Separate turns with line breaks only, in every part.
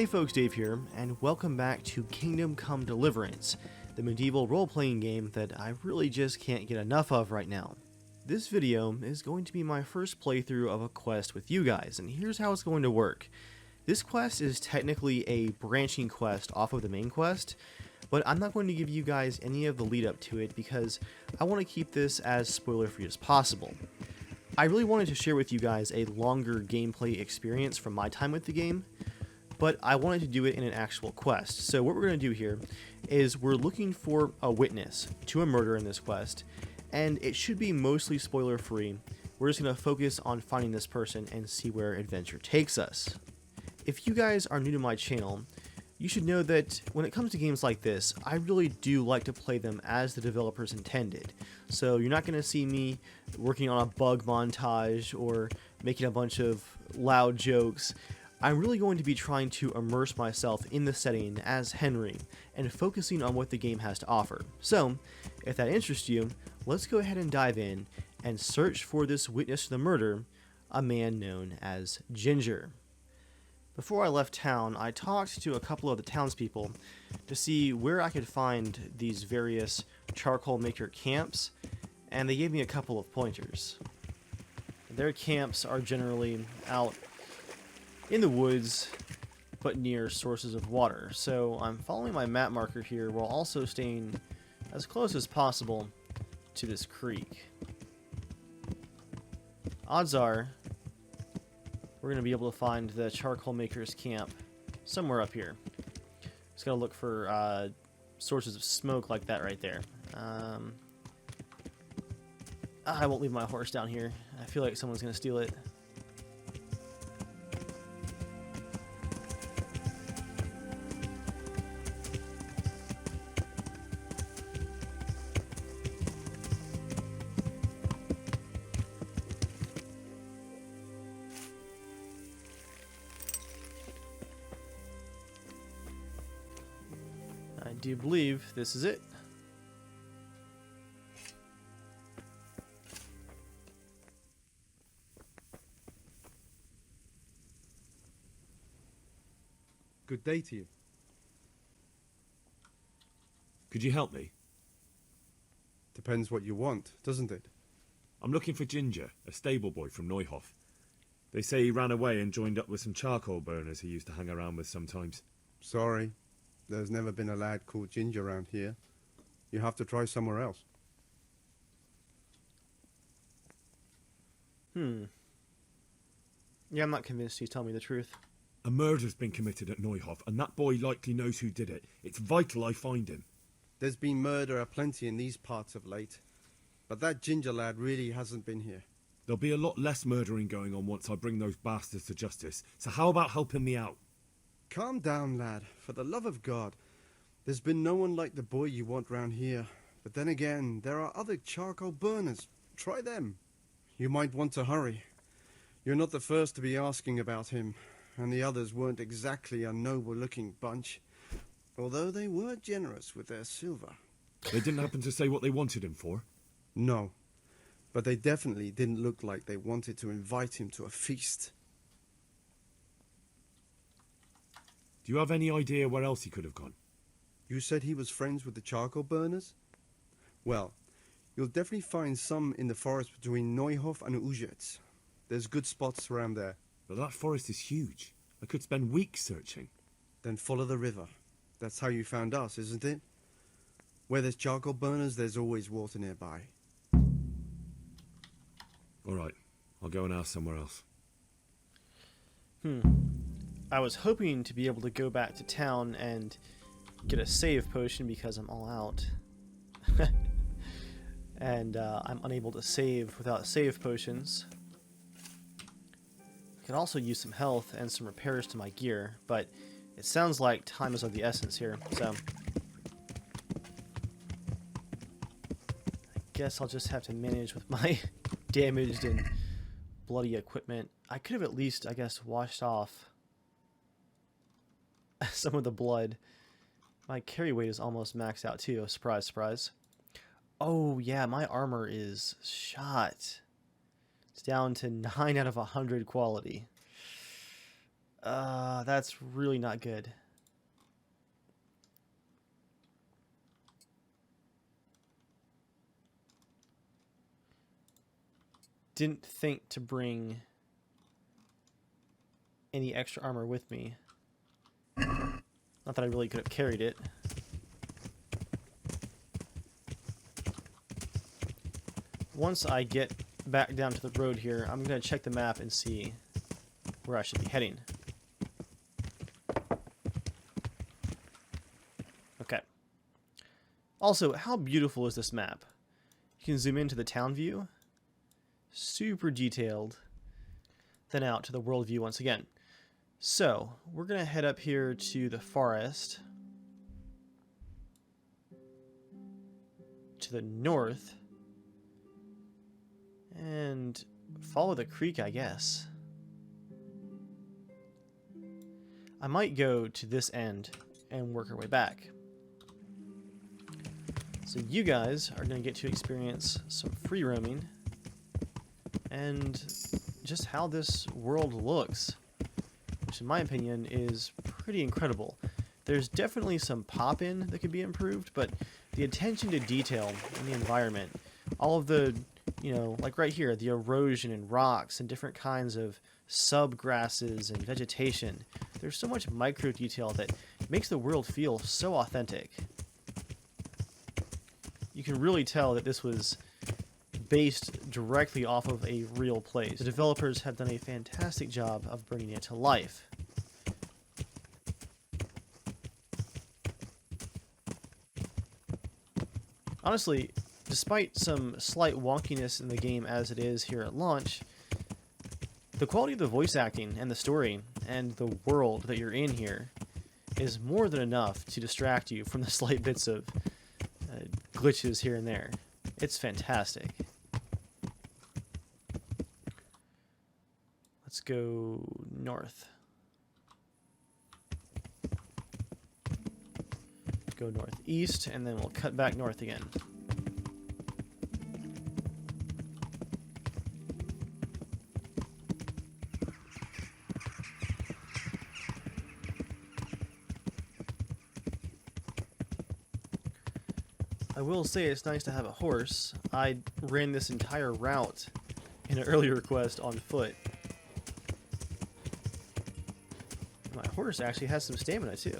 Hey folks, Dave here, and welcome back to Kingdom Come Deliverance, the medieval role-playing game that I really just can't get enough of right now. This video is going to be my first playthrough of a quest with you guys, and here's how it's going to work. This quest is technically a branching quest off of the main quest, but I'm not going to give you guys any of the lead up to it because I want to keep this as spoiler-free as possible. I really wanted to share with you guys a longer gameplay experience from my time with the game, but I wanted to do it in an actual quest. So what we're going to do here is we're looking for a witness to a murder in this quest, and it should be mostly spoiler free. We're just going to focus on finding this person and see where adventure takes us. If you guys are new to my channel, you should know that when it comes to games like this, I really do like to play them as the developers intended. So you're not going to see me working on a bug montage or making a bunch of loud jokes. I'm really going to be trying to immerse myself in the setting as Henry and focusing on what the game has to offer. So, if that interests you, let's go ahead and dive in and search for this witness to the murder, a man known as Ginger. Before I left town, I talked to a couple of the townspeople to see where I could find these various charcoal maker camps, and they gave me a couple of pointers. Their camps are generally out in the woods, but near sources of water. So I'm following my map marker here while also staying as close as possible to this creek. Odds are we're going to be able to find the charcoal maker's camp somewhere up here. Just gotta look for sources of smoke like that right there. I won't leave my horse down here. I feel like someone's going to steal it. I do believe this is it.
Good day to you.
Could you help me?
Depends what you want, doesn't it?
I'm looking for Ginger, a stable boy from Neuhof. They say he ran away and joined up with some charcoal burners he used to hang around with sometimes.
Sorry, there's never been a lad called Ginger around here. You have to try somewhere else.
Yeah, I'm not convinced he's telling me the truth.
A murder's been committed at Neuhof, and that boy likely knows who did it. It's vital I find him.
There's been murder aplenty in these parts of late, but that Ginger lad really hasn't been here.
There'll be a lot less murdering going on once I bring those bastards to justice, so how about helping me out?
Calm down, lad, for the love of God. There's been no one like the boy you want round here, but then again, there are other charcoal burners. Try them. You might want to hurry. You're not the first to be asking about him, and the others weren't exactly a noble-looking bunch, although they were generous with their silver.
They didn't happen to say what they wanted him for?
No, but they definitely didn't look like they wanted to invite him to a feast.
Do you have any idea where else he could have gone?
You said he was friends with the charcoal burners? Well, you'll definitely find some in the forest between Neuhof and Ujetz. There's good spots around there.
But that forest is huge. I could spend weeks searching.
Then follow the river. That's how you found us, isn't it? Where there's charcoal burners, there's always water nearby.
Alright, I'll go and ask somewhere else.
I was hoping to be able to go back to town and get a save potion because I'm all out. And I'm unable to save without save potions. I could also use some health and some repairs to my gear, but it sounds like time is of the essence here, so I guess I'll just have to manage with my damaged and bloody equipment. I could have at least, I guess, washed off some of the blood. My carry weight is almost maxed out too. Surprise, surprise. Oh yeah, my armor is shot. It's down to 9 out of 100 quality. That's really not good. Didn't think to bring any extra armor with me. Not that I really could have carried it. Once I get back down to the road here, I'm going to check the map and see where I should be heading. Okay. Also, how beautiful is this map? You can zoom into the town view. Super detailed. Then out to the world view once again. So, we're going to head up here to the forest. To the north. And follow the creek, I guess. I might go to this end and work our way back. So you guys are going to get to experience some free roaming and just how this world looks, which in my opinion is pretty incredible. There's definitely some pop-in that could be improved, but the attention to detail in the environment, all of the, you know, like right here, the erosion and rocks and different kinds of subgrasses and vegetation. There's so much micro detail that makes the world feel so authentic. You can really tell that this was based directly off of a real place. The developers have done a fantastic job of bringing it to life. Honestly, despite some slight wonkiness in the game as it is here at launch, the quality of the voice acting and the story and the world that you're in here is more than enough to distract you from the slight bits of glitches here and there. It's fantastic. Let's go north. Go northeast, and then we'll cut back north again. I will say it's nice to have a horse. I ran this entire route in an earlier quest on foot. My horse actually has some stamina too.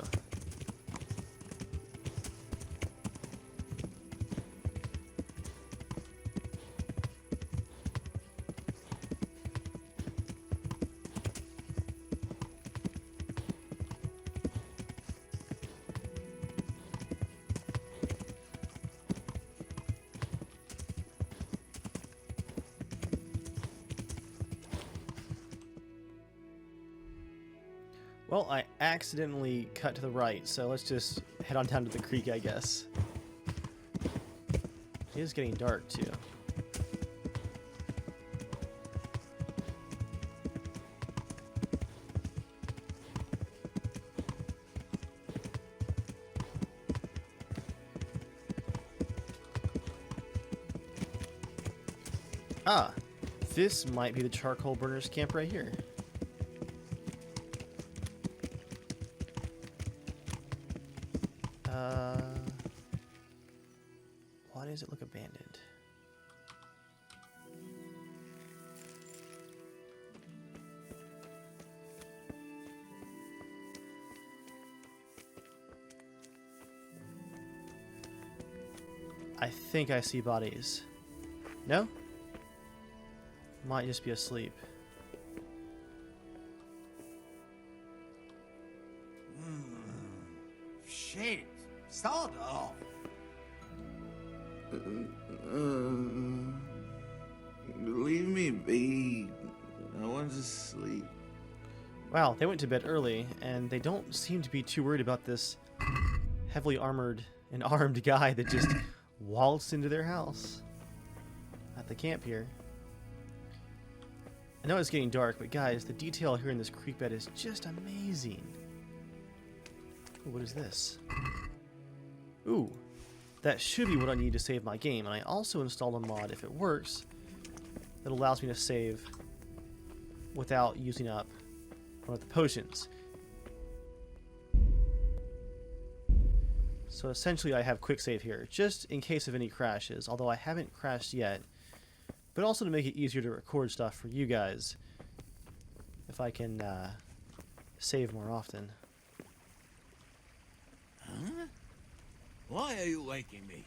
Well, I accidentally cut to the right, so let's just head on down to the creek, I guess. It is getting dark, too. Ah, this might be the charcoal burners camp right here. Why does it look abandoned? I think I see bodies. No? Might just be asleep.
Shit! Start off!
Leave me be. I want to sleep.
Wow, they went to bed early, and they don't seem to be too worried about this heavily armored and armed guy that just waltzed into their house at the camp here. I know it's getting dark, but guys, the detail here in this creek bed is just amazing. Ooh, what is this? Ooh, that should be what I need to save my game, and I also installed a mod, if it works, that allows me to save without using up One of the potions. So essentially I have quick save here, just in case of any crashes, although I haven't crashed yet. But also to make it easier to record stuff for you guys, if I can save more often.
Huh? Why are you waking me?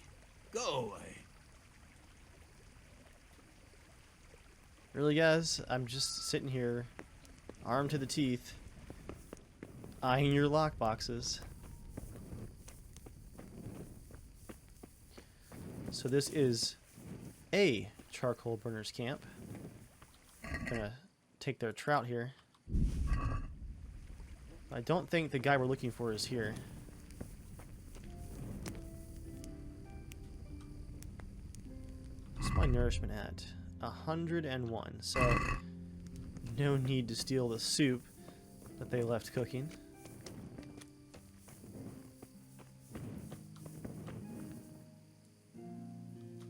Go away.
Really, guys? I'm just sitting here, armed to the teeth, eyeing your lockboxes. So this is a charcoal burners camp. I'm gonna take their trout here. I don't think the guy we're looking for is here. What's my nourishment at? 101. So no need to steal the soup that they left cooking.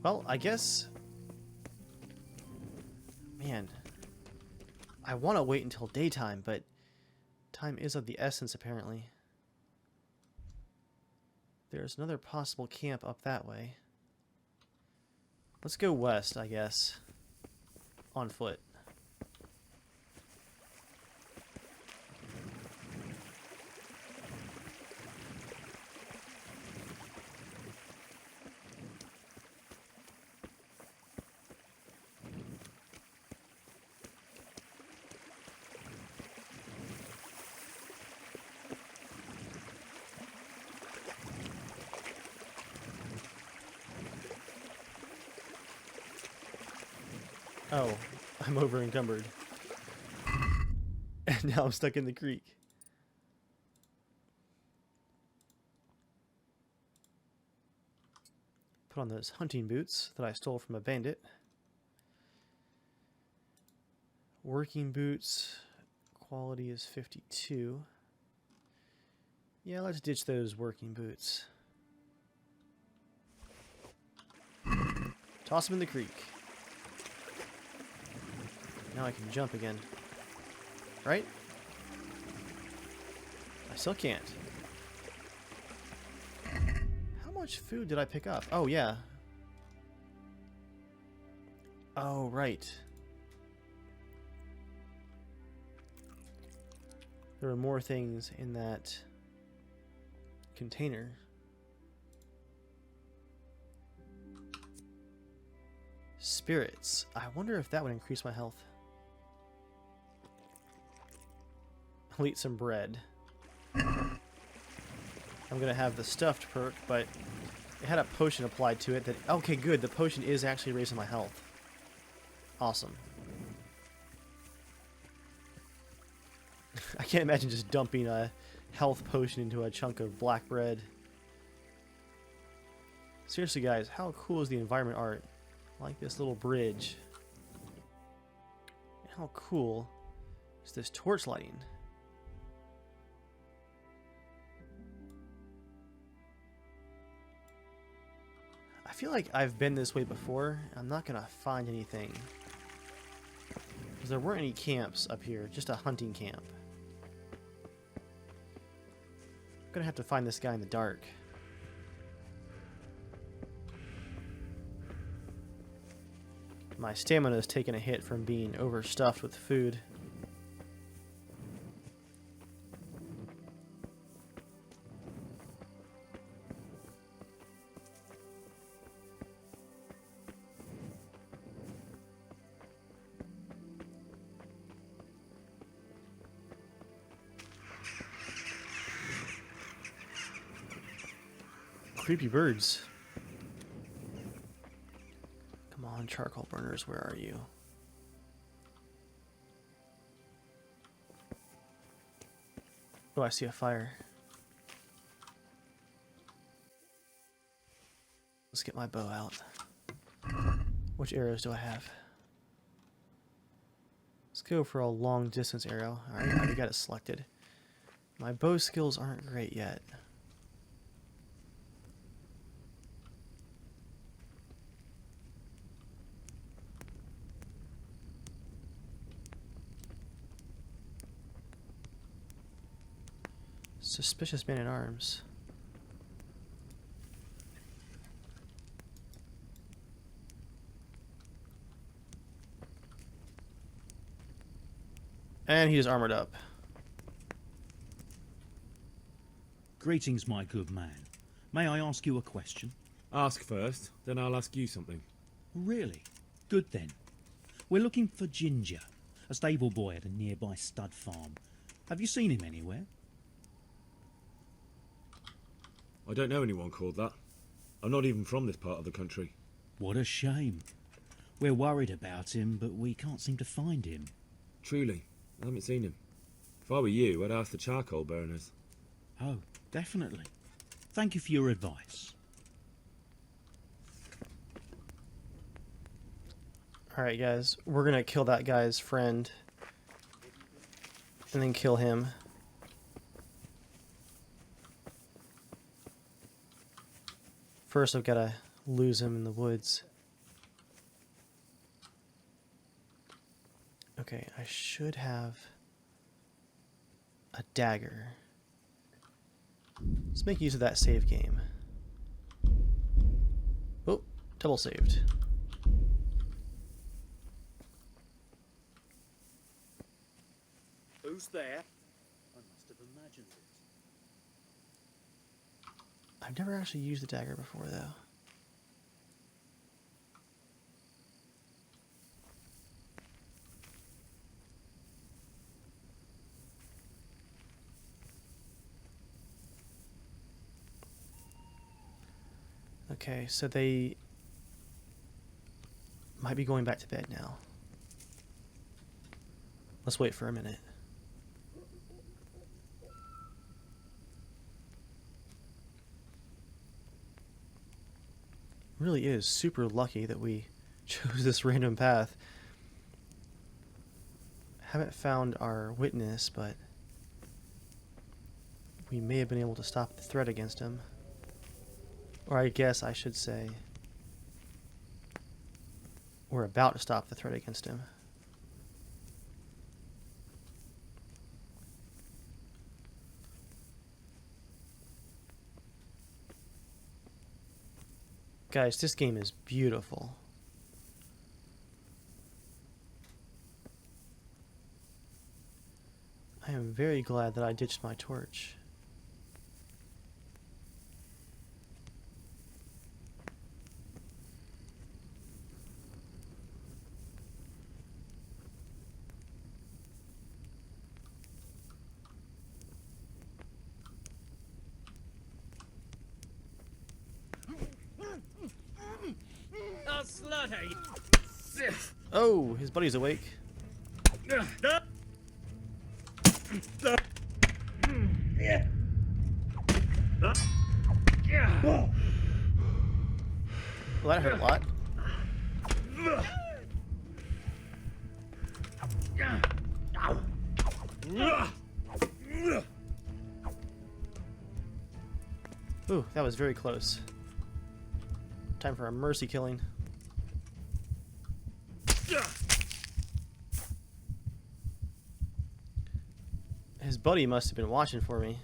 Well, I guess... Man, I want to wait until daytime, but time is of the essence, apparently. There's another possible camp up that way. Let's go west, I guess. On foot. Oh, I'm over encumbered. And now I'm stuck in the creek. Put on those hunting boots that I stole from a bandit. Working boots. Quality is 52. Yeah, let's ditch those working boots. Toss them in the creek. Now I can jump again. Right? I still can't. How much food did I pick up? Oh, yeah. Oh, right. There were more things in that container. Spirits. I wonder if that would increase my health. I'll eat some bread. I'm gonna have the stuffed perk, but it had a potion applied to it that... Okay, good. The potion is actually raising my health. Awesome. I can't imagine just dumping a health potion into a chunk of black bread. Seriously, guys, how cool is the environment art? I like this little bridge. And how cool is this torch lighting? I feel like I've been this way before. I'm not gonna find anything. Because there weren't any camps up here, just a hunting camp. I'm gonna have to find this guy in the dark. My stamina is taking a hit from being overstuffed with food. Creepy birds. Come on, charcoal burners, where are you? Oh, I see a fire. Let's get my bow out. Which arrows do I have? Let's go for a long distance arrow. Alright, I already got it selected. My bow skills aren't great yet. Suspicious man at arms. And he is armored up.
Greetings, my good man. May I ask you a question?
Ask first, then I'll ask you something.
Really? Good then. We're looking for Ginger, a stable boy at a nearby stud farm. Have you seen him anywhere?
I don't know anyone called that. I'm not even from this part of the country.
What a shame. We're worried about him, but we can't seem to find him.
Truly, I haven't seen him. If I were you, I'd ask the charcoal burners.
Oh, definitely. Thank you for your advice.
Alright guys, we're gonna kill that guy's friend. And then kill him. First I've gotta lose him in the woods. Okay, I should have a dagger. Let's make use of that save game. Oh, double saved.
Who's there? I must have imagined it.
I've never actually used the dagger before though. Okay, so they might be going back to bed now. Let's wait for a minute. Really is super lucky that we chose this random path. Haven't found our witness, but we may have been able to stop the threat against him. Or I guess I should say we're about to stop the threat against him. Guys, this game is beautiful. I am very glad that I ditched my torch. Oh, his buddy's awake. Well, that hurt a lot. Ooh, that was very close. Time for a mercy killing. His buddy must have been watching for me.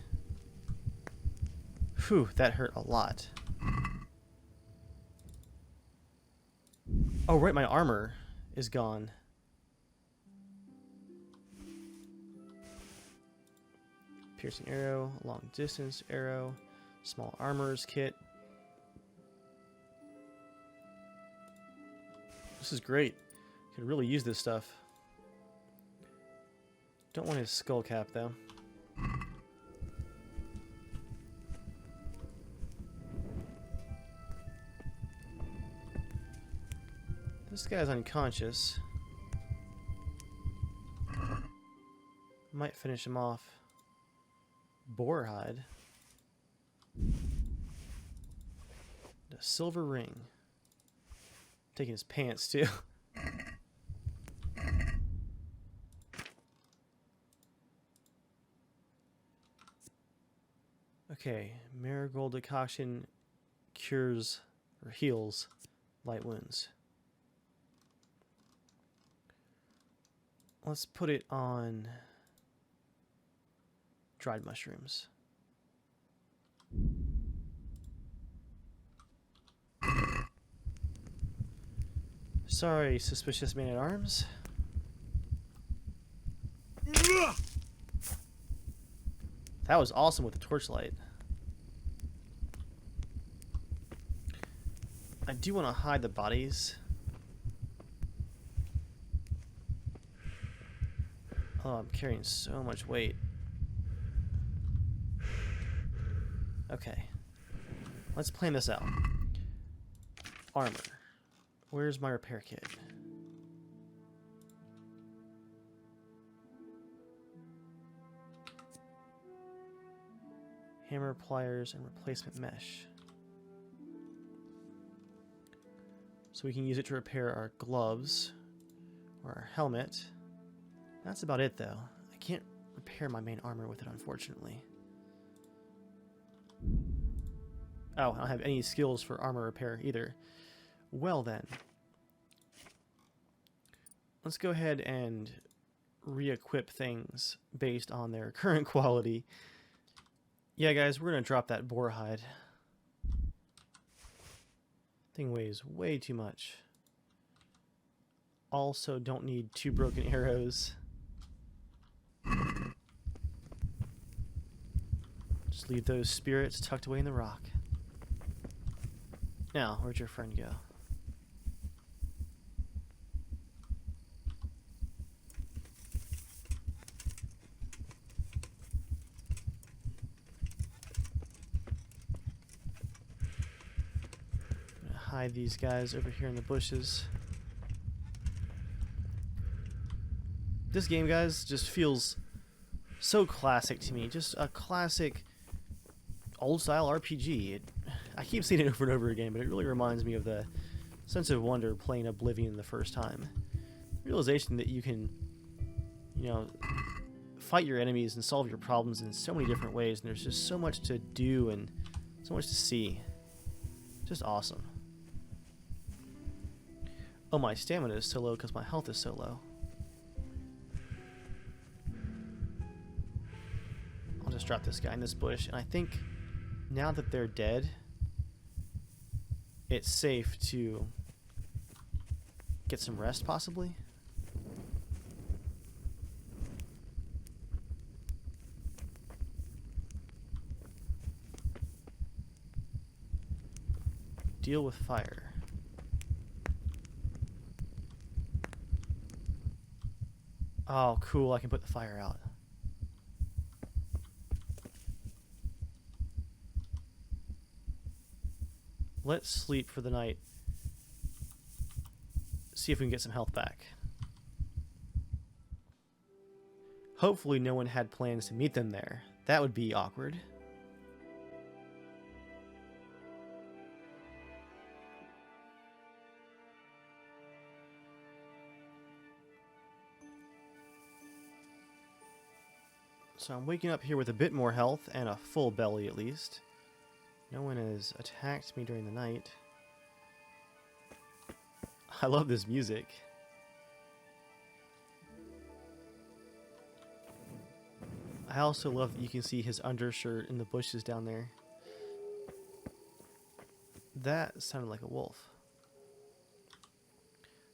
Whew, that hurt a lot. Oh, right, my armor is gone. Piercing arrow, long distance arrow, small armor's kit. This is great. Could really use this stuff. Don't want his skull cap though. This guy's unconscious. Might finish him off. Boar hide. The silver ring. Taking his pants too. Okay, marigold decoction cures or heals light wounds. Let's put it on dried mushrooms. Sorry, suspicious man-at-arms. That was awesome with the torchlight. I do want to hide the bodies. Oh, I'm carrying so much weight. Okay. Let's plan this out. Armor. Where's my repair kit? Hammer, pliers, and replacement mesh. So we can use it to repair our gloves or our helmet. That's about it, though. I can't repair my main armor with it, unfortunately. Oh, I don't have any skills for armor repair either. Well then. Let's go ahead and re-equip things based on their current quality. Yeah, guys, we're going to drop that boar hide. Thing weighs way too much. Also, don't need 2 broken arrows. Just leave those spirits tucked away in the rock. Now, where'd your friend go? Hide these guys over here in the bushes. This game, guys, just feels so classic to me. Just a classic old-style RPG. I keep saying it over and over again, but it really reminds me of the sense of wonder playing Oblivion the first time. Realization that you can, you know, fight your enemies and solve your problems in so many different ways, and there's just so much to do and so much to see. Just awesome. Oh, my stamina is so low because my health is so low. I'll just drop this guy in this bush, and I think now that they're dead, it's safe to get some rest, possibly. Deal with fire. Oh, cool, I can put the fire out. Let's sleep for the night. See if we can get some health back. Hopefully no one had plans to meet them there. That would be awkward. So I'm waking up here with a bit more health and a full belly at least. No one has attacked me during the night. I love this music. I also love that you can see his undershirt in the bushes down there. That sounded like a wolf.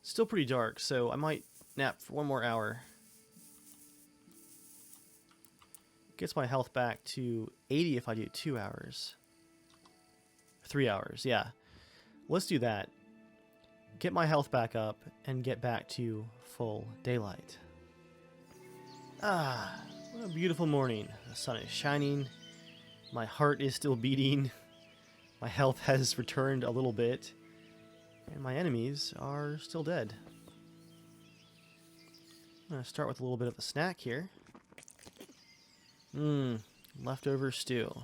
Still pretty dark, so I might nap for 1 more hour. Gets my health back to 80 if I do 2 hours. 3 hours, yeah. Let's do that. Get my health back up and get back to full daylight. Ah, what a beautiful morning. The sun is shining. My heart is still beating. My health has returned a little bit. And my enemies are still dead. I'm going to start with a little bit of a snack here. Leftover stew.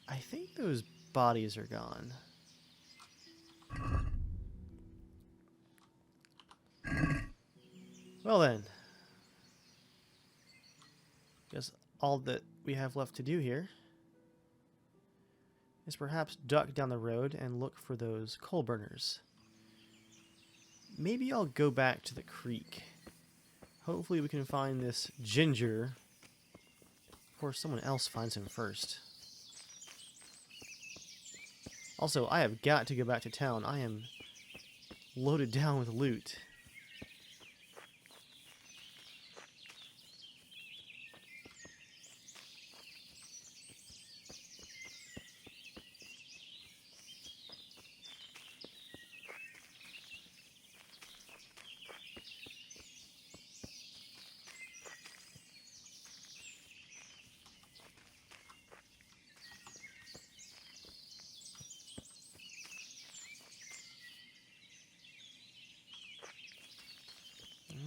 I think those bodies are gone. Well then. Guess all that we have left to do here is perhaps duck down the road and look for those coal burners. Maybe I'll go back to the creek. Hopefully we can find this Ginger before someone else finds him first. Also, I have got to go back to town. I am loaded down with loot.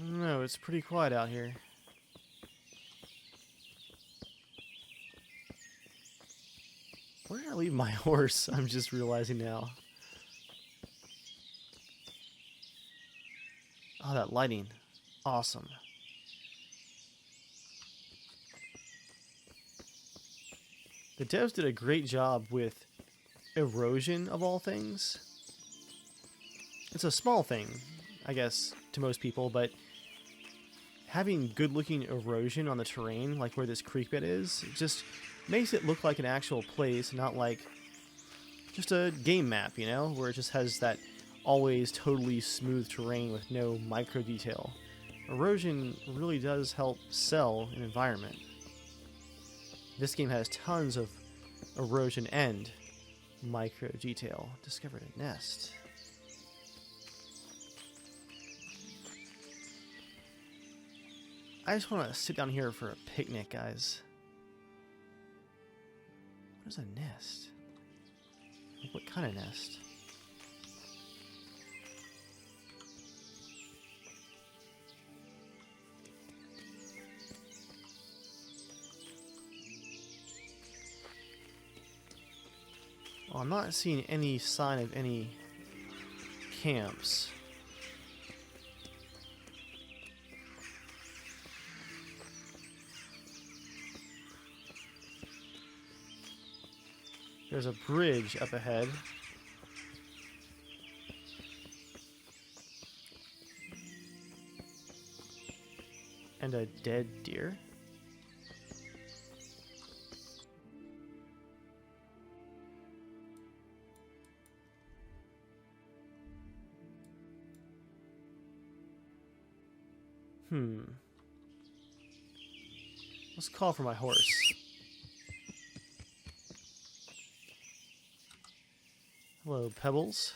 No, it's pretty quiet out here. Where did I leave my horse? I'm just realizing now. Oh, that lighting. Awesome. The devs did a great job with erosion, of all things. It's a small thing, I guess, to most people, but having good-looking erosion on the terrain, like where this creek bed is, it just makes it look like an actual place, not like just a game map, you know, where it just has that always totally smooth terrain with no micro detail. Erosion really does help sell an environment. This game has tons of erosion and micro detail. Discovered a nest. I just want to sit down here for a picnic, guys. What is a nest? Like, what kind of nest? Well, I'm not seeing any sign of any camps. There's a bridge up ahead. And a dead deer. Let's call for my horse. Hello, Pebbles.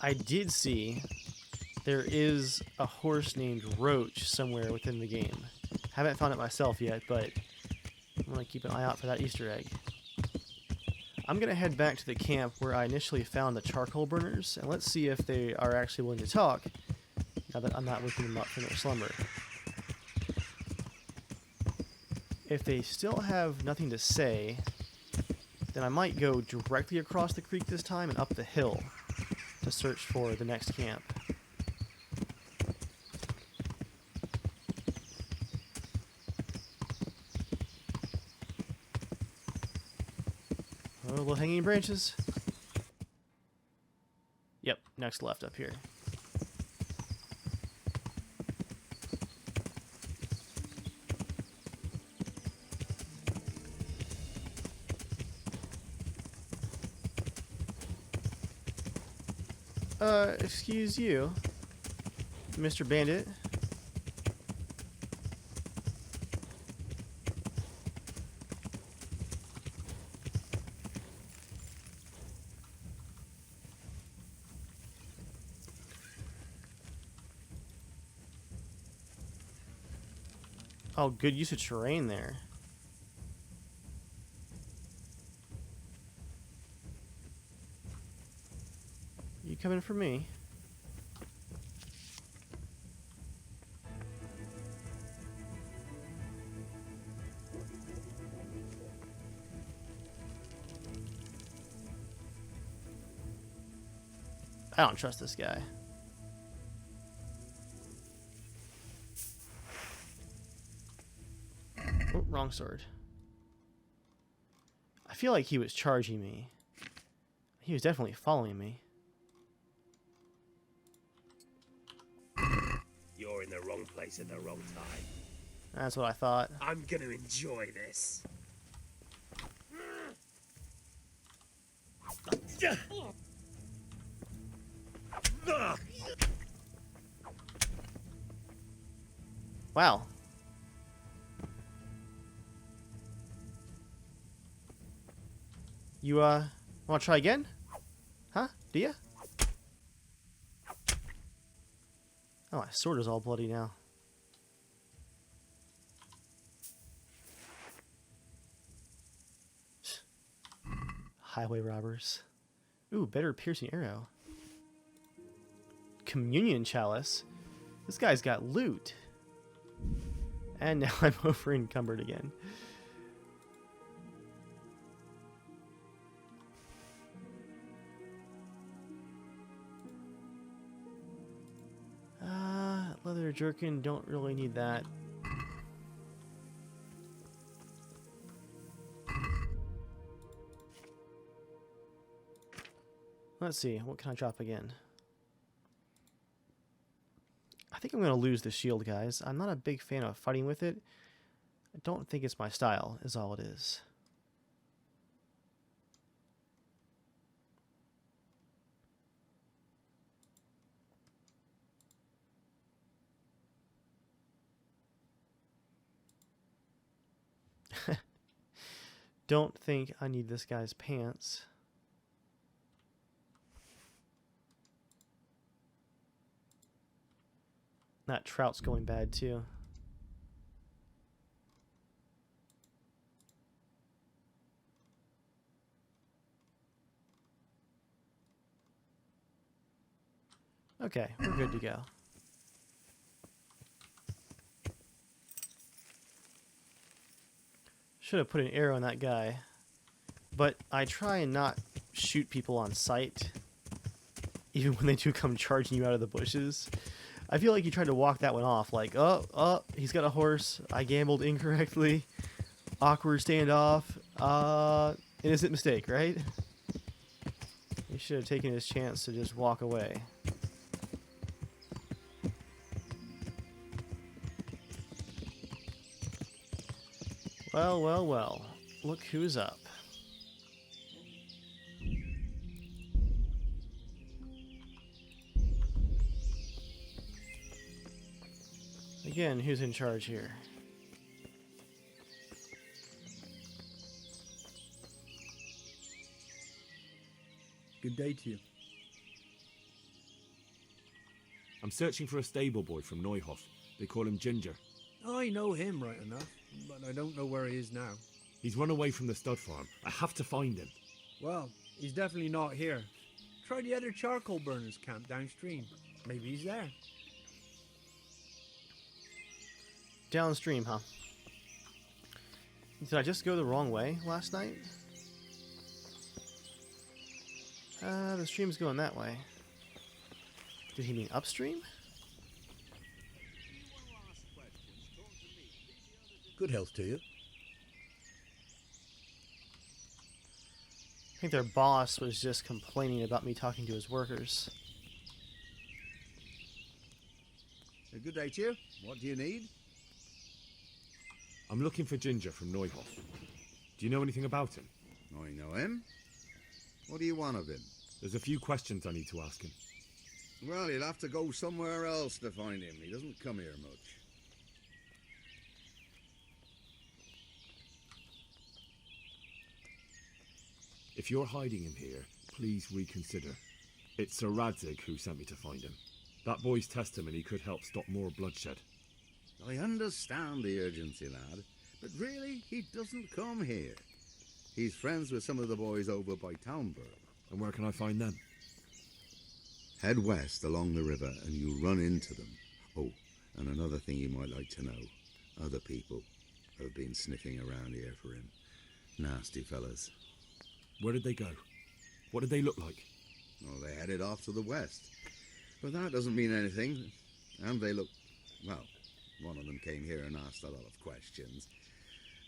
I did see there is a horse named Roach somewhere within the game. Haven't found it myself yet, but I'm going to keep an eye out for that Easter egg. I'm going to head back to the camp where I initially found the charcoal burners, and let's see if they are actually willing to talk now that I'm not waking them up from their slumber. If they still have nothing to say, then I might go directly across the creek this time and up the hill to search for the next camp. Oh, little hanging branches. Yep, next left up here. Excuse you, Mr. Bandit. Oh, good use of terrain there. You coming for me? I don't trust this guy. Oh, wrong sword. I feel like he was charging me. He was definitely following me.
You're in the wrong place at the wrong time.
That's what I thought.
I'm gonna enjoy this.
Wow. You, want to try again? Huh? Do ya? Oh, my sword is all bloody now. Highway robbers. Ooh, better piercing arrow. Communion chalice. This guy's got loot. And now I'm over encumbered again. Leather jerkin, don't really need that. Let's see, what can I drop again? I think I'm going to lose the shield, guys. I'm not a big fan of fighting with it. I don't think it's my style, is all it is. Don't think I need this guy's pants. That trout's going bad too. Okay, we're good to go. Should have put an arrow on that guy. But I try and not shoot people on sight, even when they do come charging you out of the bushes. I feel like you tried to walk that one off, like, oh, he's got a horse, I gambled incorrectly, awkward standoff, innocent mistake, right? He should have taken his chance to just walk away. Well, well, well, look who's up. Again, who's in charge here?
Good day to you.
I'm searching for a stable boy from Neuhof. They call him Ginger.
I know him right enough, but I don't know where he is now.
He's run away from the stud farm. I have to find him.
Well, he's definitely not here. Try the other charcoal burners camp downstream. Maybe he's there.
Downstream, huh? Did I just go the wrong way last night? The stream's going that way. Did he mean upstream?
Good health to you.
I think their boss was just complaining about me talking to his workers.
A good day to you. What do you need?
I'm looking for Ginger from Neuhof. Do you know anything about him?
I know him. What do you want of him?
There's a few questions I need to ask him.
Well, you'll have to go somewhere else to find him. He doesn't come here much.
If you're hiding him here, please reconsider. It's Sir Radzig who sent me to find him. That boy's testimony could help stop more bloodshed.
I understand the urgency, lad, but really, he doesn't come here. He's friends with some of the boys over by Townburg.
And where can I find them?
Head west along the river and you run into them. Oh, and another thing you might like to know. Other people have been sniffing around here for him. Nasty fellas.
Where did they go? What did they look like?
Well, they headed off to the west. But that doesn't mean anything. And they look... well, one of them came here and asked a lot of questions.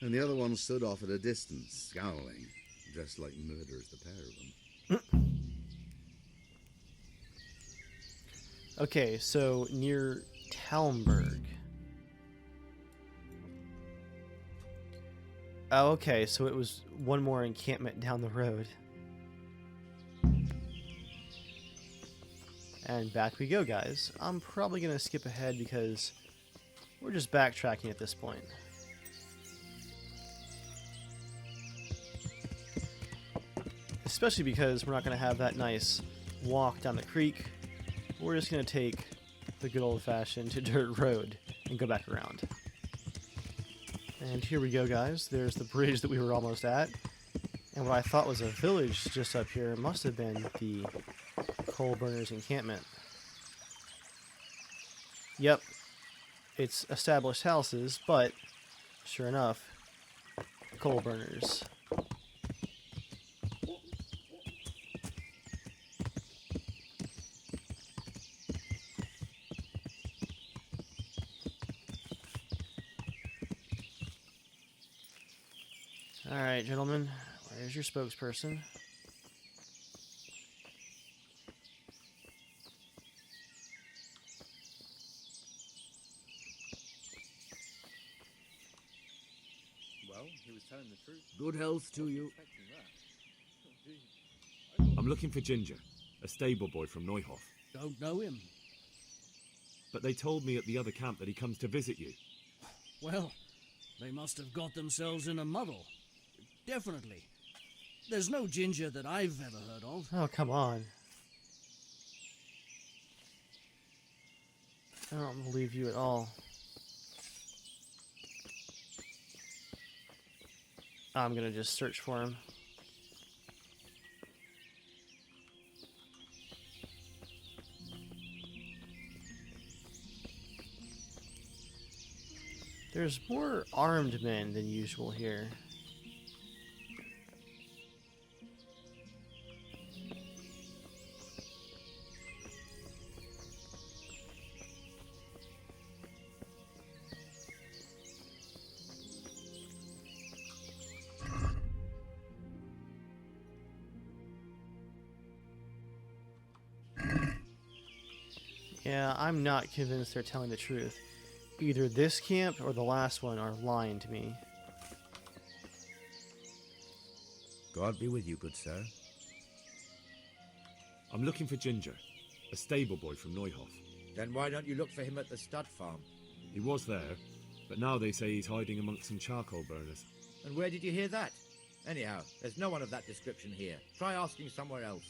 And the other one stood off at a distance, scowling. Dressed like murderers, the pair of them.
Okay, so near Talmberg. Oh, okay, so it was one more encampment down the road. And back we go, guys. I'm probably going to skip ahead because we're just backtracking at this point. Especially because we're not going to have that nice walk down the creek. We're just going to take the good old-fashioned dirt road and go back around. And here we go, guys. There's the bridge that we were almost at. And what I thought was a village just up here must have been the coal burners encampment. Yep, it's established houses, but sure enough, coal burners. Alright, gentlemen, where's your spokesperson?
Well, he was telling the truth.
Good health to you.
I'm looking for Ginger, a stable boy from Neuhof.
Don't know him.
But they told me at the other camp that he comes to visit you.
Well, they must have got themselves in a muddle. Definitely. There's no Ginger that I've ever heard of.
Oh, come on. I don't believe you at all. I'm gonna just search for him. There's more armed men than usual here. Yeah, I'm not convinced they're telling the truth. Either this camp or the last one are lying to me.
God be with you, good sir.
I'm looking for Ginger, a stable boy from Neuhof.
Then why don't you look for him at the stud farm?
He was there, but now they say he's hiding amongst some charcoal burners.
And where did you hear that? Anyhow, there's no one of that description here. Try asking somewhere else.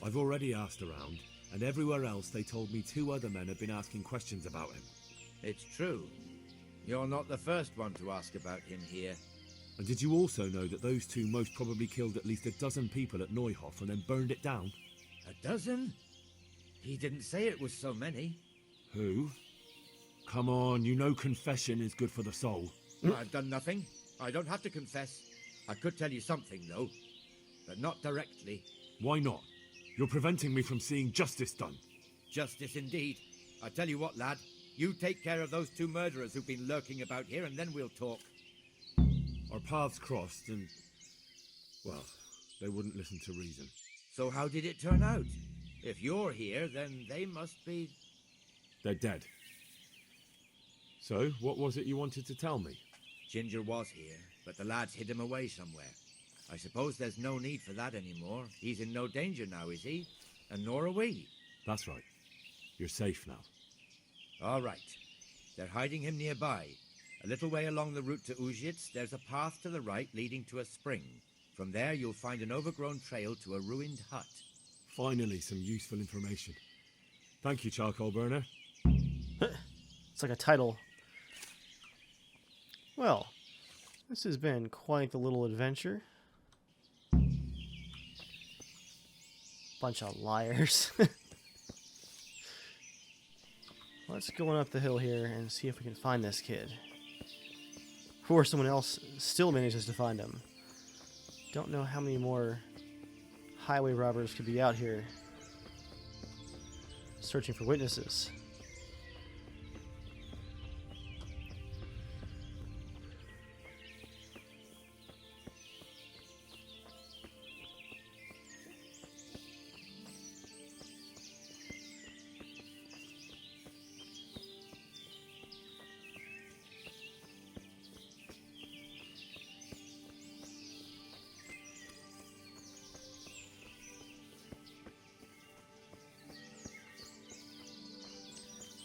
I've already asked around, and everywhere else they told me 2 other men had been asking questions about him.
It's true. You're not the first one to ask about him here.
And did you also know that those 2 most probably killed at least 12 people at Neuhof and then burned it down?
12? He didn't say it was so many.
Who? Come on, you know confession is good for the soul.
I've done nothing. I don't have to confess. I could tell you something, though, but not directly.
Why not? You're preventing me from seeing justice done.
Justice indeed. I tell you what, lad. You take care of those 2 murderers who've been lurking about here, and then we'll talk.
Our paths crossed and, well, they wouldn't listen to reason.
So how did it turn out? If you're here, then they must be...
They're dead. So, what was it you wanted to tell me?
Ginger was here, but the lads hid him away somewhere. I suppose there's no need for that anymore. He's in no danger now, is he? And nor are we.
That's right. You're safe now.
All right. They're hiding him nearby. A little way along the route to Uzhitz, there's a path to the right leading to a spring. From there, you'll find an overgrown trail to a ruined hut.
Finally, some useful information. Thank you, charcoal burner.
It's like a title. Well, this has been quite the little adventure. Bunch of liars. Let's go on up the hill here and see if we can find this kid. Or someone else still manages to find him. Don't know how many more highway robbers could be out here searching for witnesses.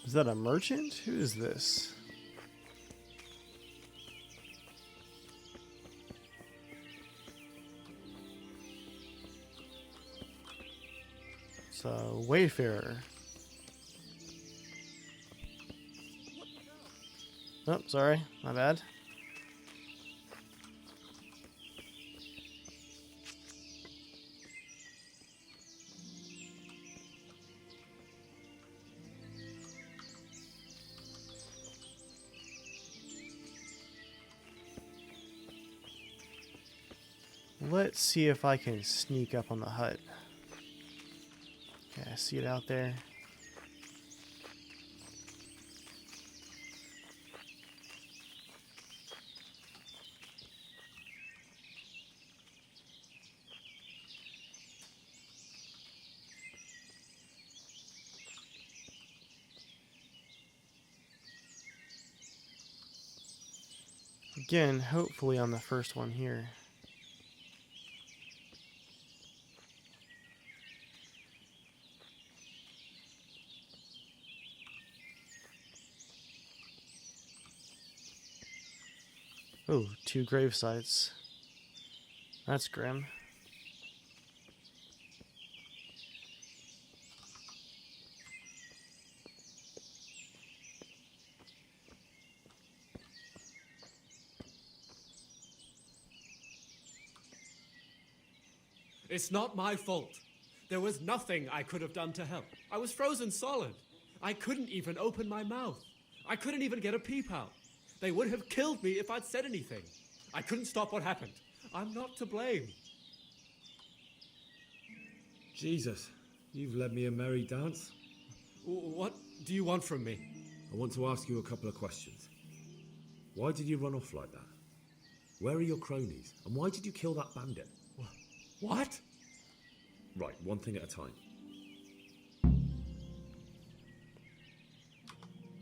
Is that a merchant? Who is this? It's a wayfarer. Oh, sorry, my bad. Let's see if I can sneak up on the hut. Okay, I see it out there. Again, hopefully on the first one here. Oh, 2 grave sites. That's grim.
It's not my fault. There was nothing I could have done to help. I was frozen solid. I couldn't even open my mouth. I couldn't even get a peep out. They would have killed me if I'd said anything. I couldn't stop what happened. I'm not to blame.
Jesus, you've led me a merry dance.
What do you want from me?
I want to ask you a couple of questions. Why did you run off like that? Where are your cronies? And why did you kill that bandit?
What?
Right, one thing at a time.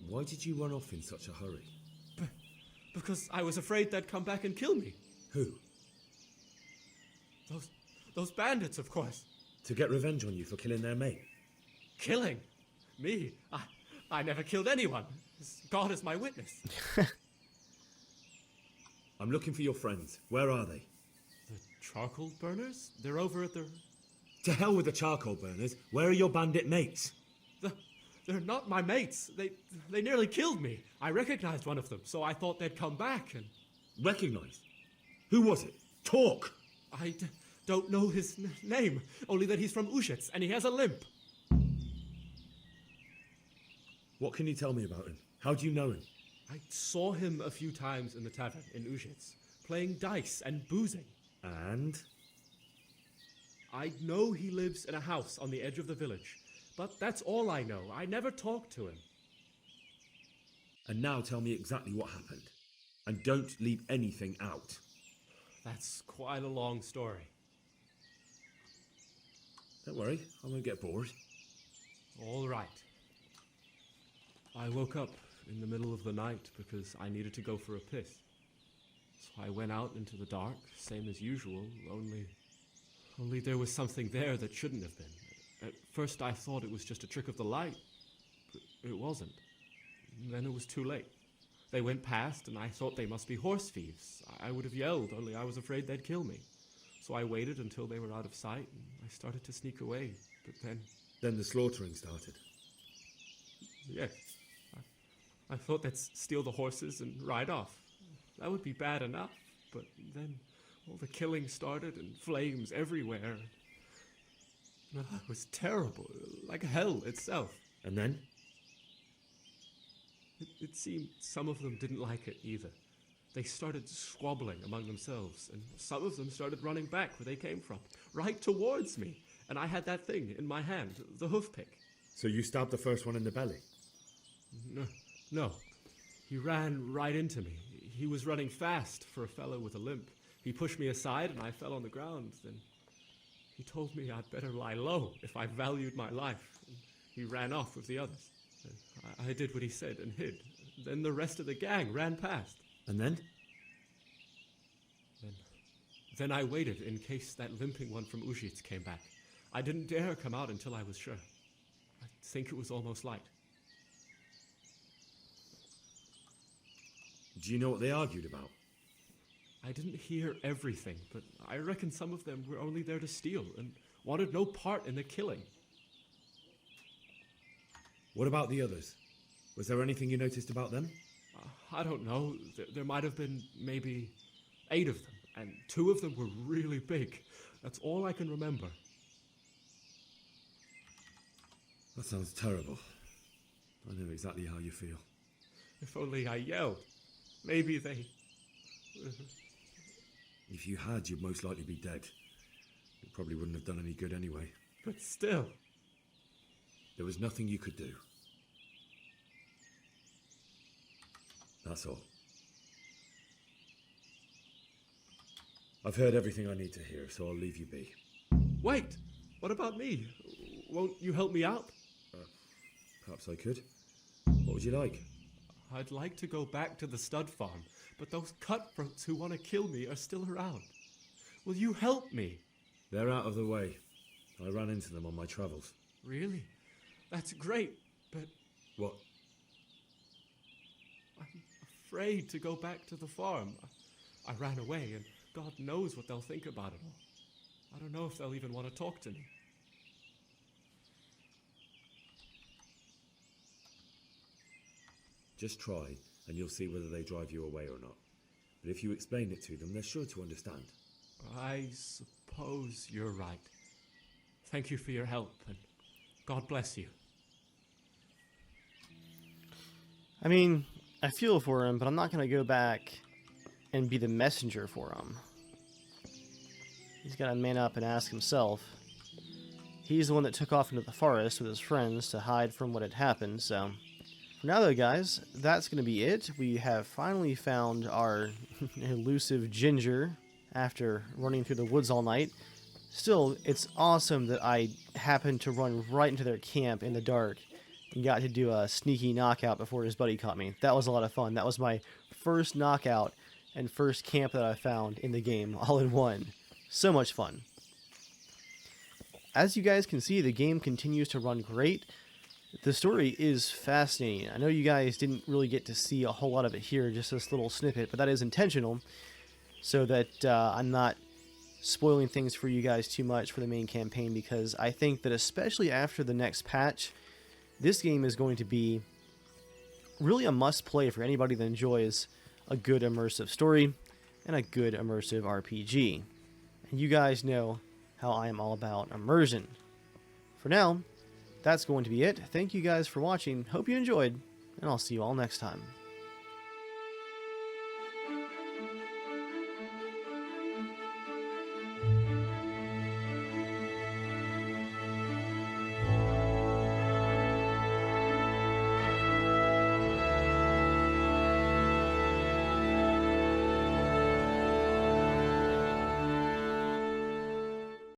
Why did you run off in such a hurry?
Because I was afraid they'd come back and kill me.
Who?
Those bandits, of course.
To get revenge on you for killing their mate?
Killing? Me? I never killed anyone. God is my witness.
I'm looking for your friends. Where are they?
The charcoal burners? They're over at the...
To hell with the charcoal burners. Where are your bandit mates?
They're not my mates. They nearly killed me. I recognized one of them, so I thought they'd come back and...
Recognized? Who was it? Talk!
I don't know his name, only that he's from Ushitz, and he has a limp.
What can you tell me about him? How do you know him?
I saw him a few times in the tavern in Ushitz, playing dice and boozing.
And?
I know he lives in a house on the edge of the village, but that's all I know. I never talked to him.
And now tell me exactly what happened. And don't leave anything out.
That's quite a long story.
Don't worry, I won't get bored.
All right. I woke up in the middle of the night because I needed to go for a piss. So I went out into the dark, same as usual, only there was something there that shouldn't have been. At first I thought it was just a trick of the light, but it wasn't. Then it was too late. They went past and I thought they must be horse thieves. I would have yelled, only I was afraid they'd kill me. So I waited until they were out of sight and I started to sneak away, but then...
Then the slaughtering started?
Yes. I thought they'd steal the horses and ride off. That would be bad enough, but then all the killing started and flames everywhere. It was terrible, like hell itself.
And then?
It seemed some of them didn't like it either. They started squabbling among themselves, and some of them started running back where they came from, right towards me. And I had that thing in my hand, the hoof pick.
So you stabbed the first one in the belly?
No. He ran right into me. He was running fast for a fellow with a limp. He pushed me aside and I fell on the ground. Then he told me I'd better lie low if I valued my life. And he ran off with the others. I did what he said and hid. Then the rest of the gang ran past.
And then?
Then I waited in case that limping one from Ushitz came back. I didn't dare come out until I was sure. I think it was almost light.
Do you know what they argued about?
I didn't hear everything, but I reckon some of them were only there to steal and wanted no part in the killing.
What about the others? Was there anything you noticed about them?
I don't know. There might have been maybe 8 of them, and 2 of them were really big. That's all I can remember.
That sounds terrible. I know exactly how you feel.
If only I yelled. Maybe they...
If you had, you'd most likely be dead. It probably wouldn't have done any good anyway.
But still...
There was nothing you could do. That's all. I've heard everything I need to hear, so I'll leave you be.
Wait! What about me? Won't you help me out?
Perhaps I could. What would you like?
I'd like to go back to the stud farm, but those cutthroats who want to kill me are still around. Will you help me?
They're out of the way. I ran into them on my travels.
Really? That's great, but...
What?
I'm afraid to go back to the farm. I ran away, and God knows what they'll think about it all. I don't know if they'll even want to talk to me.
Just try, and you'll see whether they drive you away or not. But if you explain it to them, they're sure to understand.
I suppose you're right. Thank you for your help, and God bless you.
I mean, I feel for him, but I'm not going to go back and be the messenger for him. He's got to man up and ask himself. He's the one that took off into the forest with his friends to hide from what had happened, so... For now, though, guys, that's going to be it. We have finally found our elusive Ginger after running through the woods all night. Still, it's awesome that I happened to run right into their camp in the dark and got to do a sneaky knockout before his buddy caught me. That was a lot of fun. That was my first knockout and first camp that I found in the game, all in one. So much fun. As you guys can see, the game continues to run great. The story is fascinating. I know you guys didn't really get to see a whole lot of it here, just this little snippet, but that is intentional so that I'm not spoiling things for you guys too much for the main campaign, because I think that especially after the next patch, this game is going to be really a must-play for anybody that enjoys a good immersive story and a good immersive RPG. And you guys know how I am all about immersion. For now, that's going to be it. Thank you guys for watching. Hope you enjoyed, and I'll see you all next time.